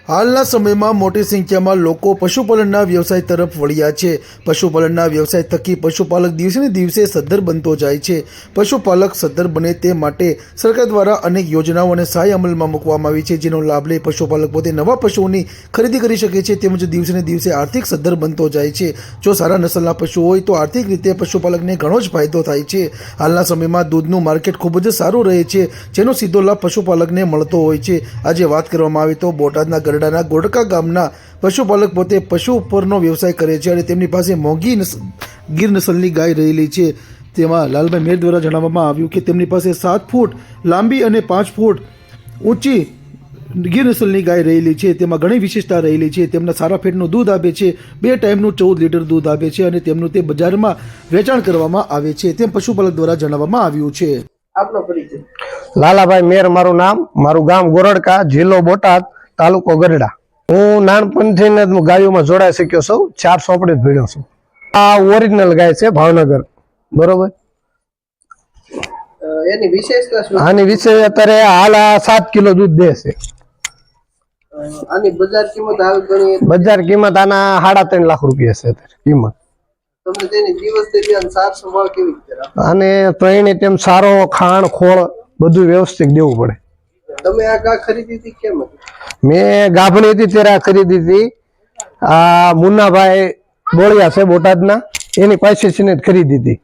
હાલના સમયમાં મોટી સંખ્યામાં લોકો પશુપાલનના વ્યવસાય તરફ વળ્યા છે। પશુપાલનના વ્યવસાય થકી પશુપાલક દિવસેને દિવસે સદ્ધર બનતો જાય છે। પશુપાલક સદ્ધર બને તે માટે સરકાર દ્વારા અનેક યોજનાઓ અને સહાય અમલમાં મૂકવામાં આવી છે, જેનો લાભ લઈ પશુપાલક પોતે નવા પશુઓની ખરીદી કરી શકે છે, તેમજ દિવસેને દિવસે આર્થિક સદ્ધર બનતો જાય છે। જો સારા નસલના પશુ હોય તો આર્થિક રીતે પશુપાલકને ઘણો જ ફાયદો થાય છે। હાલના સમયમાં દૂધનું માર્કેટ ખૂબ જ સારું રહે છે, જેનો સીધો લાભ પશુપાલકને મળતો હોય છે। આજે વાત કરવામાં આવે તો બોટાદના ગરડાના ગોડકા ગામના પશુપાલક પોતે પશુ ઉપરનો વ્યવસાય કરે છે અને તેમની પાસે મોંઘી ગીર નસલની ગાય રહેલી છે। તેમાં લાલભાઈ મેર દ્વારા જણાવવામાં આવ્યું કે તેમની પાસે 7 ફૂટ લાંબી અને 5 ફૂટ ઊંચી ગીર નસલની ગાય રહેલી છે। તેમાં ઘણી વિશેષતા રહેલી છે। તેમના સારા ફેટનું દૂધ આપે છે, 2 ટાઈમનું 14 લીટર દૂધ આપે છે અને તેમનું તે બજારમાં વેચાણ કરવામાં આવે છે, તેમ પશુપાલક દ્વારા જણાવવામાં આવ્યું છે। આપનો પરિચય? લાલાભાઈ મેર મારું નામ, મારું ગામ ગોરડકા, જિલ્લો બોટાદ, તાલુકો ગરડા। હું નાનપણથી ગાયોમાં જોડાઈ શક્યો છું, 4 સોપડે ભીડ્યો છું। આ ઓરિજિનલ ગાય છે, ભાવનગર, બરોબર। એની વિશેષતા શું? આની વિશે અત્યારે હાલ 7 કિલો દૂધ દે છે। આની બજાર કિંમત હાલ ગણી? બજાર કિંમત આના 3.5 લાખ રૂપિયા છે અત્યારે કિંમત। તમને તેની દિવસ દરમિયાન સાર સંભાળ કેવી રીતે રાખો? આને ત્રણે તેમ સારો ખાણ ખોળ બધું વ્યવસ્થિત દેવું પડે। તમે આ ગા ખરીદી હતી કેમ હતી? મેં ગાભણી હતી ત્યારે ખરીદી હતી। આ મુન્નાભાઈ બોળિયા છે બોટાદના, એની પાસેથી જ ખરીદી હતી।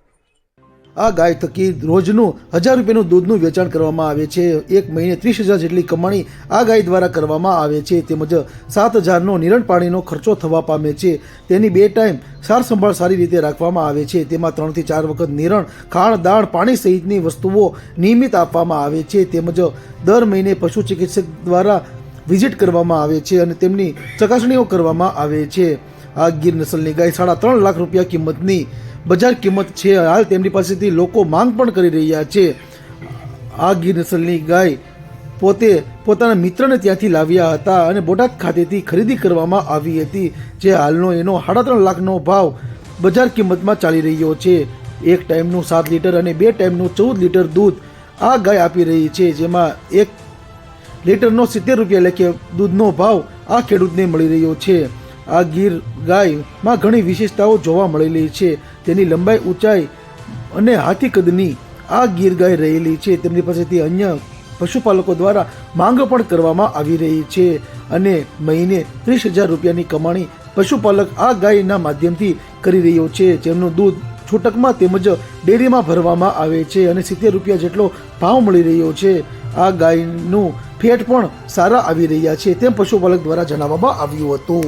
આ ગાય થકી રોજનું 1000 રૂપિયાનું દૂધનું વેચાણ કરવામાં આવે છે। એક મહિને 30,000 જેટલી કમાણી આ ગાય દ્વારા કરવામાં આવે છે, તેમજ 7,000નો નિરણ પાણીનો ખર્ચો થવા પામે છે। તેની 2 ટાઈમ સાર સંભાળ સારી રીતે રાખવામાં આવે છે, તેમાં 3 થી 4 વખત નિરણ, ખાણ, દાણ, પાણી સહિતની વસ્તુઓ નિયમિત આપવામાં આવે છે, તેમજ દર મહિને પશુ ચિકિત્સક દ્વારા વિઝિટ કરવામાં આવે છે અને તેમની ચકાસણીઓ કરવામાં આવે છે। આ ગીર નસલની ગાય 3.5 લાખ રૂપિયા કિંમતની બજાર કિંમત છે। હાલ તેમની પાસેથી લોકો માંગ પણ કરી રહ્યા છે। આ ગીર નસલની ગાય પોતે પોતાના મિત્રને ત્યાંથી લાવ્યા હતા અને બોટાદ ખાતેથી ખરીદી કરવામાં આવી હતી, જે હાલનો એનો 3.5 લાખનો ભાવ બજાર કિંમતમાં ચાલી રહ્યો છે। એક ટાઈમનું 7 લીટર અને 2 ટાઈમનું 14 લીટર દૂધ આ ગાય આપી રહી છે, જેમાં 1 લીટરનો 70 રૂપિયા લેખે દૂધનો ભાવ આ ખેડૂતને મળી રહ્યો છે। આ ગીર ગાયમાં ઘણી વિશેષતાઓ જોવા મળેલી છે। તેની લંબાઈ, ઊંચાઈ અને હાથી કદની આ ગીર ગાય રહેલી છે। તેમની પાસેથી અન્ય પશુપાલકો દ્વારા માંગ પણ કરવામાં આવી રહી છે અને મહિને 30,000 રૂપિયાની કમાણી પશુપાલક આ ગાયના માધ્યમથી કરી રહ્યો છે, જેમનું દૂધ છૂટકમાં તેમજ ડેરીમાં ભરવામાં આવે છે અને 70 રૂપિયા જેટલો ભાવ મળી રહ્યો છે। આ ગાયનું ફેટ પણ સારા આવી રહ્યા છે, તેમ પશુપાલક દ્વારા જણાવવામાં આવ્યું હતું।